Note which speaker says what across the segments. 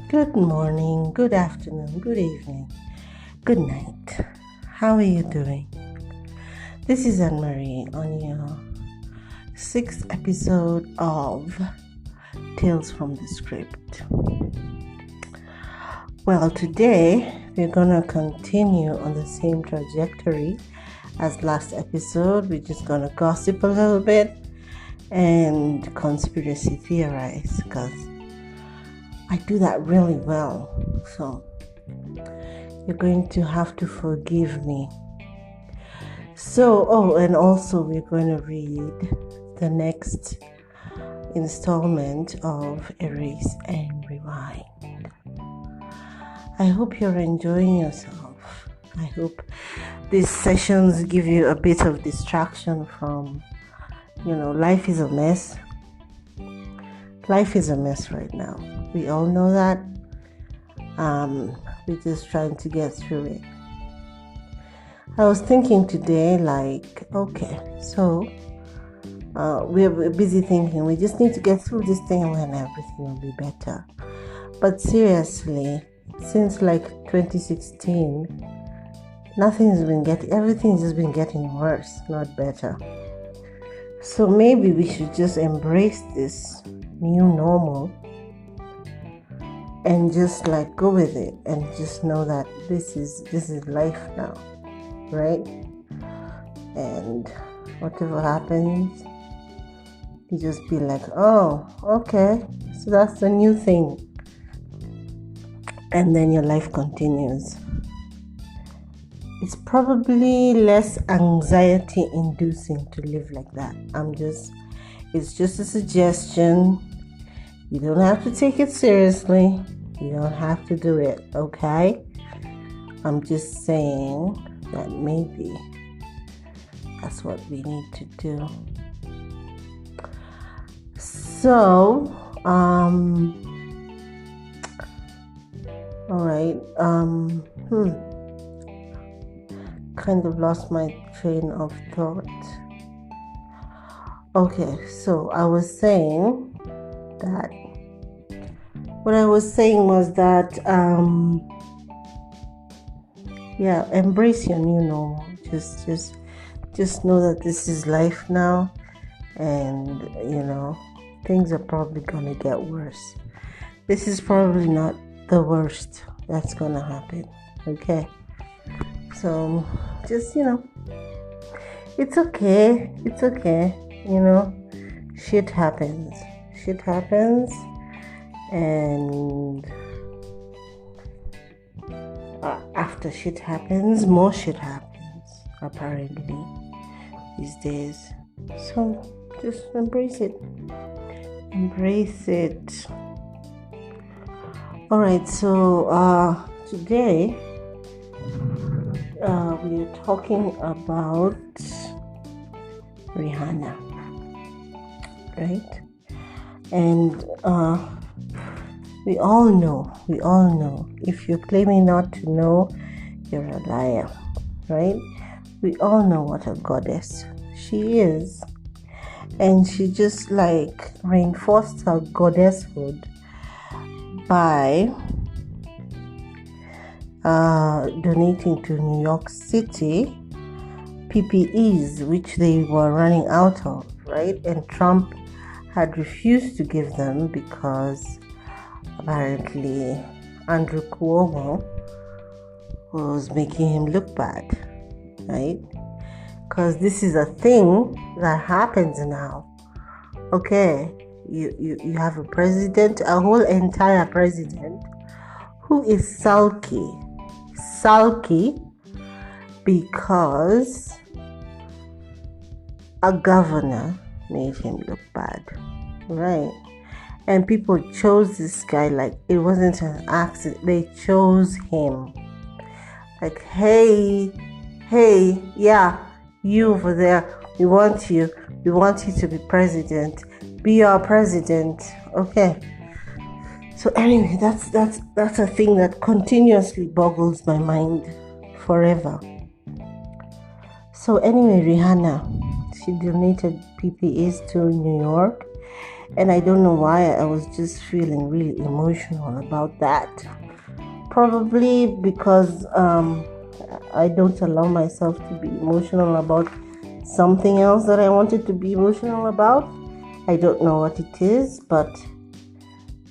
Speaker 1: Good morning, good afternoon, good evening, good night. How are you doing? This is Anne-Marie on your 6th episode of Tales from the Script. Well, today we're going to continue on the same trajectory as last episode. We're just going to gossip a little bit and conspiracy theorize because I do that really well. So you're going to have to forgive me. And also we're going to read the next installment of Erase and Rewind. I hope you're enjoying yourself. I hope these sessions give you a bit of distraction from, life is a mess. Life is a mess right now. We all know that. We're just trying to get through it. I was thinking today, we're busy thinking we just need to get through this thing and everything will be better. But seriously, since 2016, everything's just been getting worse, not better. So maybe we should just embrace this new normal and just go with it and just know that this is life now, right? And whatever happens, you just be like, oh, okay, so that's the new thing. And then your life continues. It's probably less anxiety inducing to live like that. It's just a suggestion. You don't have to take it seriously. You don't have to do it, okay? I'm just saying that maybe that's what we need to do. So, all right. Kind of lost my train of thought. Okay, so what I was saying was that embrace your new normal. Just know that this is life now, and things are probably gonna get worse. This is probably not the worst that's gonna happen. Okay, so just it's okay. Shit happens, and after shit happens, more shit happens, apparently, these days. So just embrace it. All right, so today we're talking about Rihanna, right? And we all know, if you're claiming not to know, you're a liar, right? We all know what a goddess she is, and she just reinforced her goddesshood by donating to New York City PPEs, which they were running out of, right? And Trump had refused to give them because apparently Andrew Cuomo was making him look bad, right? Because this is a thing that happens now. Okay, you have a president, a whole entire president, who is sulky because a governor made him look bad, right? And people chose this guy it wasn't an accident. They chose him. Hey, yeah, you over there, we want you to be president. Be our president, okay? So anyway, that's a thing that continuously boggles my mind forever. So anyway, Rihanna, she donated PPEs to New York, And I don't know why, I was just feeling really emotional about that. Probably because I don't allow myself to be emotional about something else that I wanted to be emotional about. I don't know what it is, but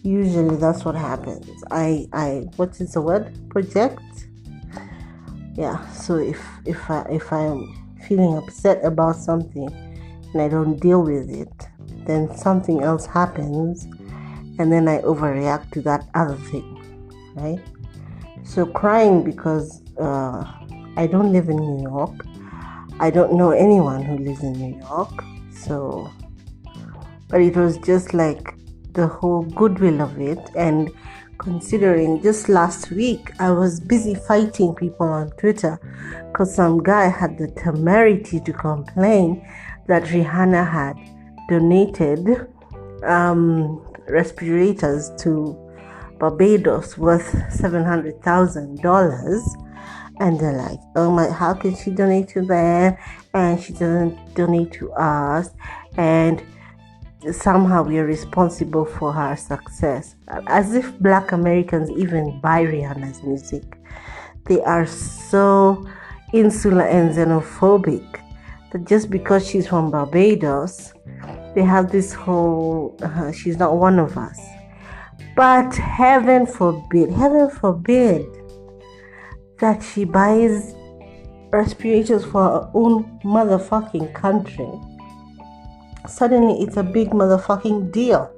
Speaker 1: usually that's what happens. I what is the word? Project. Yeah. So if I'm feeling upset about something and I don't deal with it, then something else happens, and then I overreact to that other thing, right? So crying because I don't live in New York. I don't know anyone who lives in New York. So, but it was just like the whole goodwill of it. And considering just last week, I was busy fighting people on Twitter because some guy had the temerity to complain that Rihanna had donated respirators to Barbados worth $700,000. And they're like, oh my, how can she donate to them and she doesn't donate to us, and somehow we are responsible for her success, as if Black Americans even buy Rihanna's music. They are so insular and xenophobic that just because she's from Barbados, they have this whole she's not one of us. But heaven forbid that she buys respirators for her own motherfucking country. Suddenly it's a big motherfucking deal.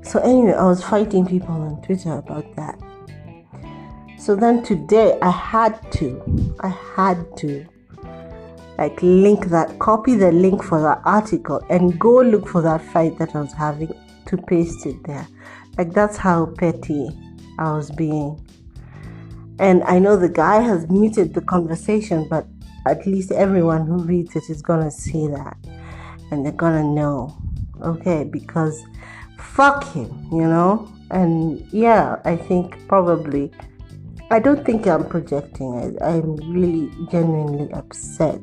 Speaker 1: So anyway, I was fighting people on Twitter about that. So then today I had to like copy the link for that article and go look for that fight that I was having to paste it there. Like, that's how petty I was being. And I know the guy has muted the conversation, but at least everyone who reads it is gonna see that. And they're gonna know, okay, because fuck him, And yeah, I think probably, I don't think I'm projecting. I'm really genuinely upset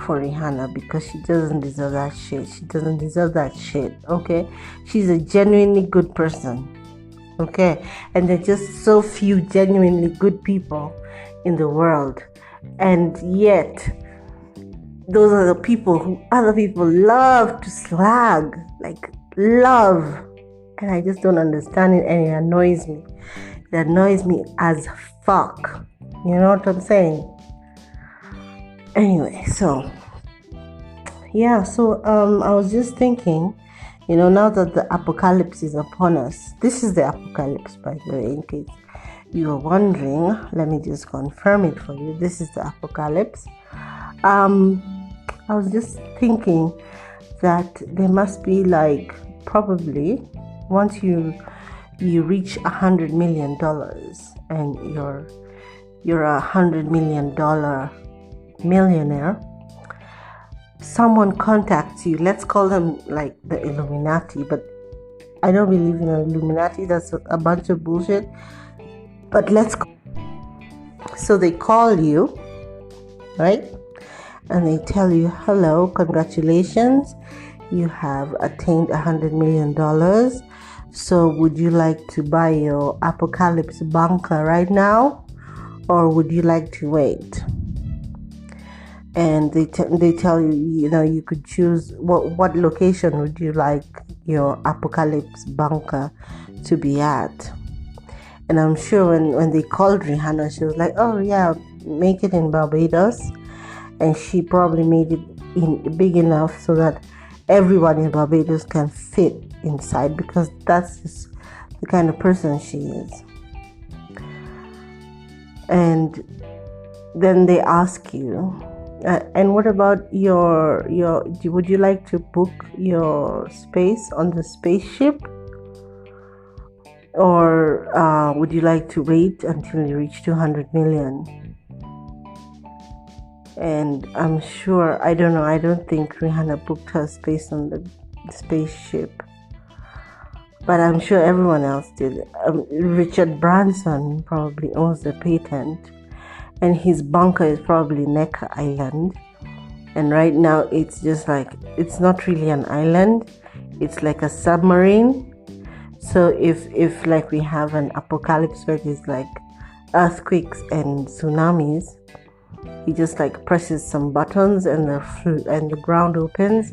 Speaker 1: for Rihanna because she doesn't deserve that shit. She doesn't deserve that shit, okay? She's a genuinely good person, okay? And there are just so few genuinely good people in the world. And yet, those are the people who other people love to slag, like love. And I just don't understand it, and it annoys me. It annoys me as fuck. You know what I'm saying? Anyway, so yeah, I was just thinking, now that the apocalypse is upon us. This is the apocalypse, by the way, in case you are wondering. Let me just confirm it for you. This is the apocalypse. I was just thinking that there must be, like, probably once you reach $100 million and you're $100 million millionaire, someone contacts you. Let's call them like the Illuminati, but I don't believe in Illuminati. That's a bunch of bullshit. But so they call you, right? And they tell you, hello, congratulations, you have attained $100 million. So would you like to buy your apocalypse bunker right now, or would you like to wait? And they tell you, you could choose what location would you like your apocalypse bunker to be at. And I'm sure when they called Rihanna, she was like, oh yeah, make it in Barbados. And she probably made it in big enough so that everyone in Barbados can fit inside, because that's just the kind of person she is. And then they ask you, and what about your would you like to book your space on the spaceship, or would you like to wait until you reach 200 million? And I'm sure, I don't think Rihanna booked her space on the spaceship, but I'm sure everyone else did. Richard Branson probably owns the patent, and his bunker is probably Necker Island. And right now it's just like, it's not really an island, it's like a submarine. So if like we have an apocalypse where there's like earthquakes and tsunamis, he just like presses some buttons and the ground opens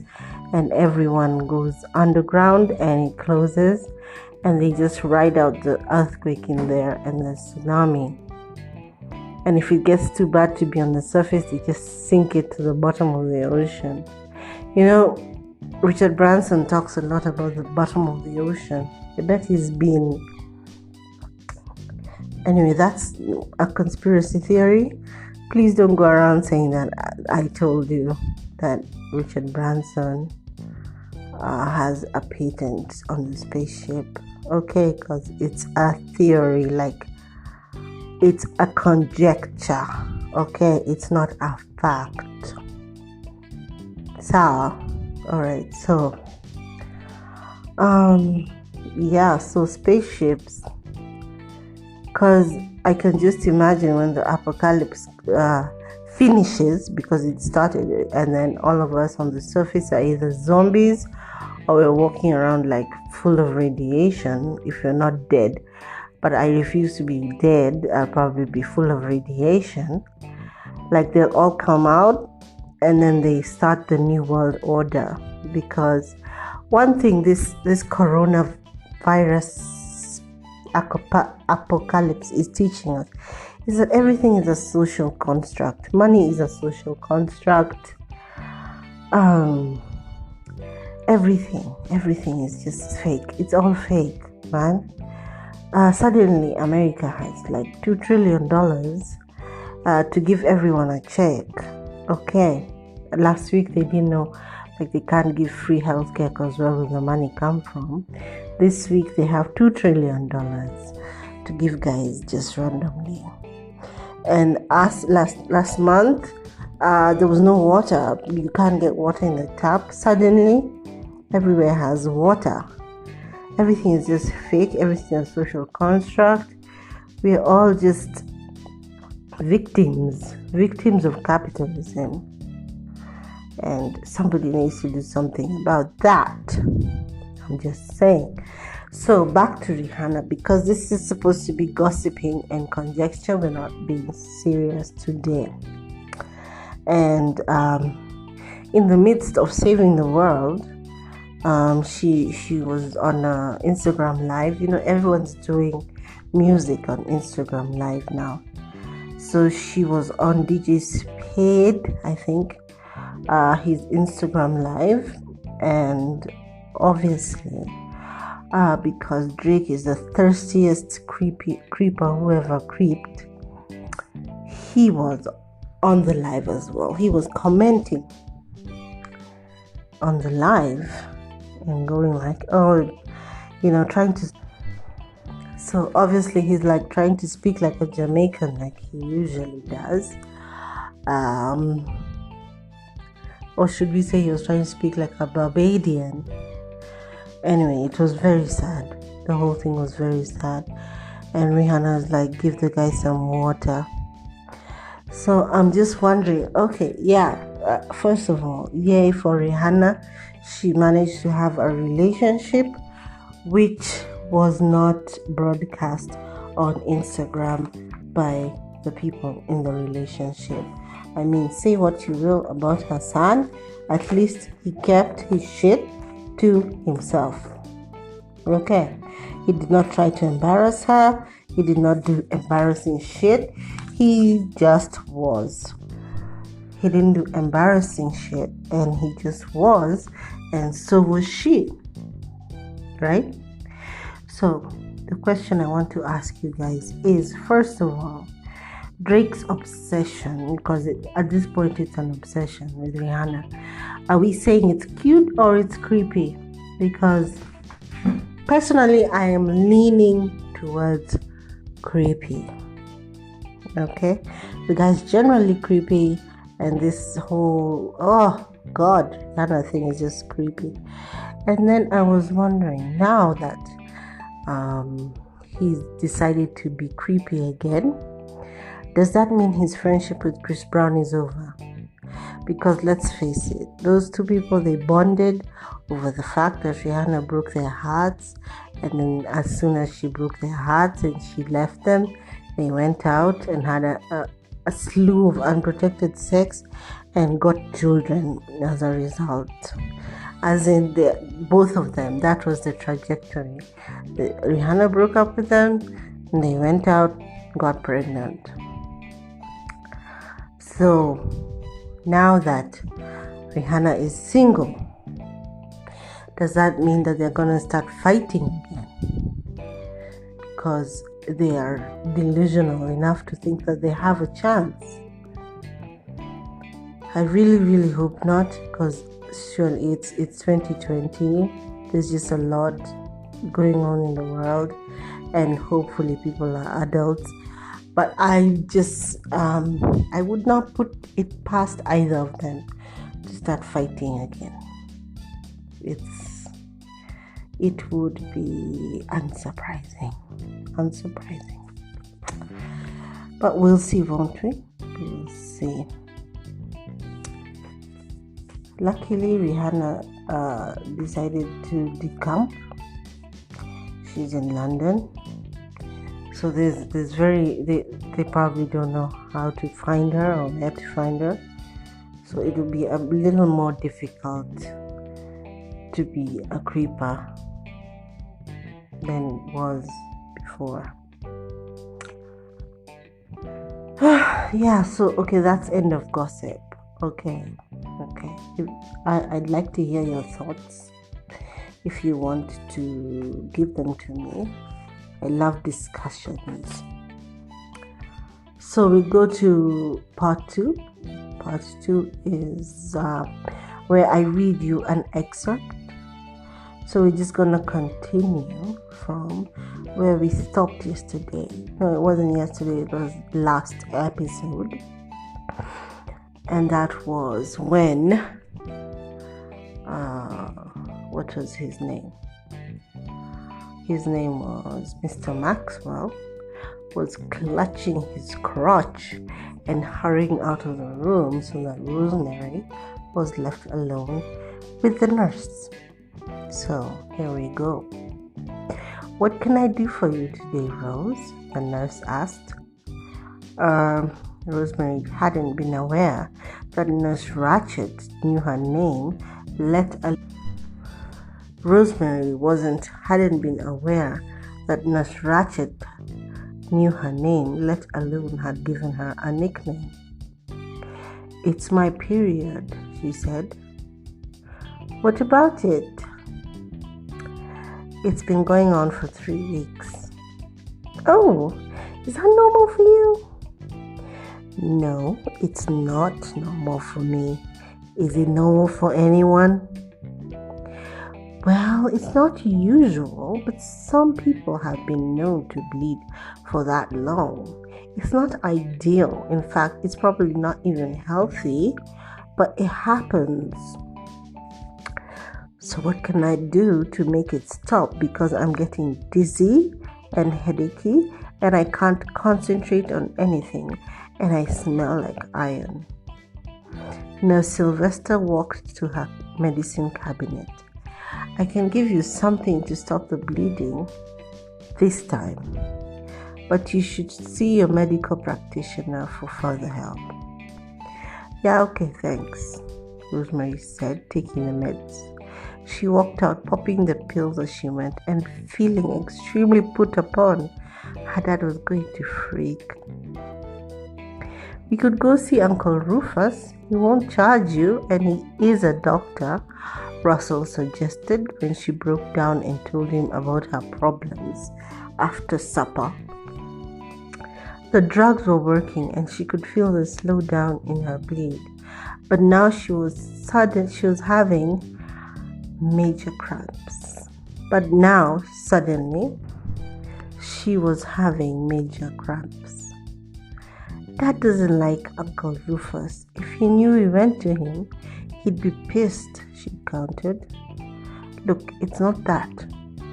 Speaker 1: and everyone goes underground and it closes, and they just ride out the earthquake in there and the tsunami. And if it gets too bad to be on the surface, they just sink it to the bottom of the ocean. You know, Richard Branson talks a lot about the bottom of the ocean. I bet he's been... Anyway, that's a conspiracy theory. Please don't go around saying that I told you that Richard Branson has a patent on the spaceship. Okay, because it's a theory, like it's a conjecture. Okay, it's not a fact. So, alright, so so spaceships, because I can just imagine when the apocalypse finishes, because it started, and then all of us on the surface are either zombies or we're walking around like full of radiation if you're not dead. But I refuse to be dead. I'll probably be full of radiation. Like they'll all come out and then they start the new world order. Because one thing this coronavirus apocalypse is teaching us is that everything is a social construct. Money is a social construct. Everything is just fake. It's all fake, man. Suddenly America has like $2 trillion to give everyone a check. Okay, last week they didn't know, like they can't give free healthcare because where will the money come from? This week they have $2 trillion to give guys just randomly. And last month there was no water. You can't get water in the tap. Suddenly everywhere has water. Everything is just fake. Everything is a social construct. We are all just victims of capitalism. And somebody needs to do something about that. I'm just saying. So back to Rihanna, because this is supposed to be gossiping and conjecture. We're not being serious today. And in the midst of saving the world, she was on Instagram Live. You know, everyone's doing music on Instagram Live now. So she was on DJ Spade, I think, his Instagram Live, and obviously, because Drake is the thirstiest creeper who ever creeped, he was on the live as well. He was commenting on the live and going like, trying to. So obviously he's like trying to speak like a Jamaican, like he usually does. Or should we say he was trying to speak like a Barbadian? Anyway, it was very sad. The whole thing was very sad. And Rihanna was like, give the guy some water. So I'm just wondering, first of all, yay for Rihanna. She managed to have a relationship which was not broadcast on Instagram by the people in the relationship. I mean, say what you will about Hassan, at least he kept his shit to himself. Okay, he did not try to embarrass her. He did not do embarrassing shit. He just was. He didn't do embarrassing shit, and he just was, and so was she. Right? So the question I want to ask you guys is, first of all, Drake's obsession, because at this point it's an obsession with Rihanna. Are we saying it's cute or it's creepy? Because personally, I am leaning towards creepy. Okay? The guy's generally creepy, and this whole, oh God, Rihanna thing is just creepy. And then I was wondering, now that he's decided to be creepy again, does that mean his friendship with Chris Brown is over? Because let's face it, those two people, they bonded over the fact that Rihanna broke their hearts, and then as soon as she broke their hearts and she left them, they went out and had a slew of unprotected sex and got children as a result. As in, both of them, that was the trajectory. Rihanna broke up with them, and they went out, got pregnant. So now that Rihanna is single, does that mean that they're going to start fighting again? Because they are delusional enough to think that they have a chance. I really, really hope not, because surely it's 2020. There's just a lot going on in the world, and hopefully people are adults. But I just, I would not put it past either of them to start fighting again. It would be unsurprising. But we'll see, won't we? We'll see. Luckily, Rihanna decided to decamp. She's in London. So they probably don't know how to find her or where to find her. So it will be a little more difficult to be a creeper than it was before. Yeah, so okay, that's end of gossip. Okay. I'd like to hear your thoughts if you want to give them to me. I love discussions. So we go to part 2. Part 2 is where I read you an excerpt. So we're just going to continue from where we stopped yesterday. No, it wasn't yesterday, it was last episode. And that was when, what was his name? His name was Mr. Maxwell, was clutching his crotch and hurrying out of the room so that Rosemary was left alone with the nurse. So here we go. "What can I do for you today, Rose?" the nurse asked. Rosemary hadn't been aware that Nurse Ratched knew her name, Rosemary hadn't been aware that Nurse Ratched knew her name, let alone had given her a nickname. "It's my period," she said. "What about it?" "It's been going on for 3 weeks." "Oh, is that normal for you?" "No, it's not normal for me. Is it normal for anyone?" "Well, it's not usual, but some people have been known to bleed for that long. It's not ideal. In fact, it's probably not even healthy, but it happens. So what can I do to make it stop? Because I'm getting dizzy and headachy, and I can't concentrate on anything, and I smell like iron." Nurse Sylvester walked to her medicine cabinet. "I can give you something to stop the bleeding this time, but you should see your medical practitioner for further help." "Yeah, okay, thanks," Rosemary said, taking the meds. She walked out, popping the pills as she went, and feeling extremely put upon. Her dad was going to freak. "We could go see Uncle Rufus. He won't charge you, and he is a doctor," Russell suggested when she broke down and told him about her problems after supper. The drugs were working, and she could feel the slowdown in her bleed. But now she was having major cramps. "Dad doesn't like Uncle Rufus. If he knew we went to him, he'd be pissed," she countered. "Look, it's not that.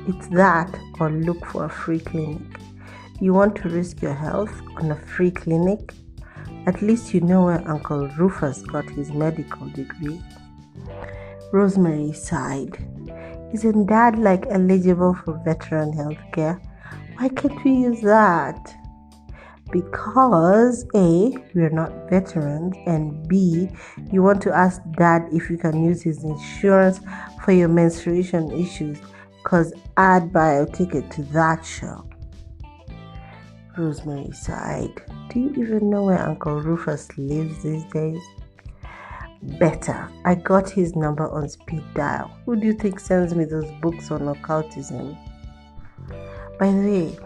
Speaker 1: It's that or look for a free clinic. You want to risk your health on a free clinic?" At least you know where Uncle Rufus got his medical degree. Rosemary sighed. Isn't Dad eligible for veteran health care? Why can't we use that? Because A, we're not veterans, and B, you want to ask Dad if you can use his insurance for your menstruation issues, because I'd buy a ticket to that show. Rosemary sighed. Do you even know where Uncle Rufus lives these days? Better. I got his number on speed dial. Who do you think sends me those books on occultism? By the way,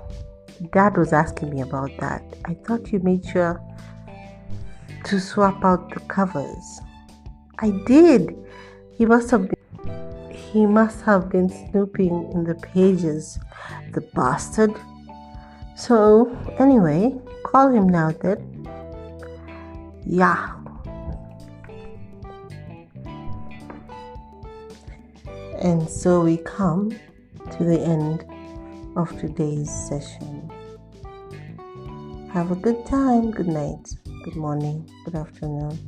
Speaker 1: Dad was asking me about that. I thought you made sure to swap out the covers. I did. He must have been snooping in the pages, the bastard. So, anyway, call him now then. Yeah. And so we come to the end of today's session. Have a good time, good night, good morning, good afternoon.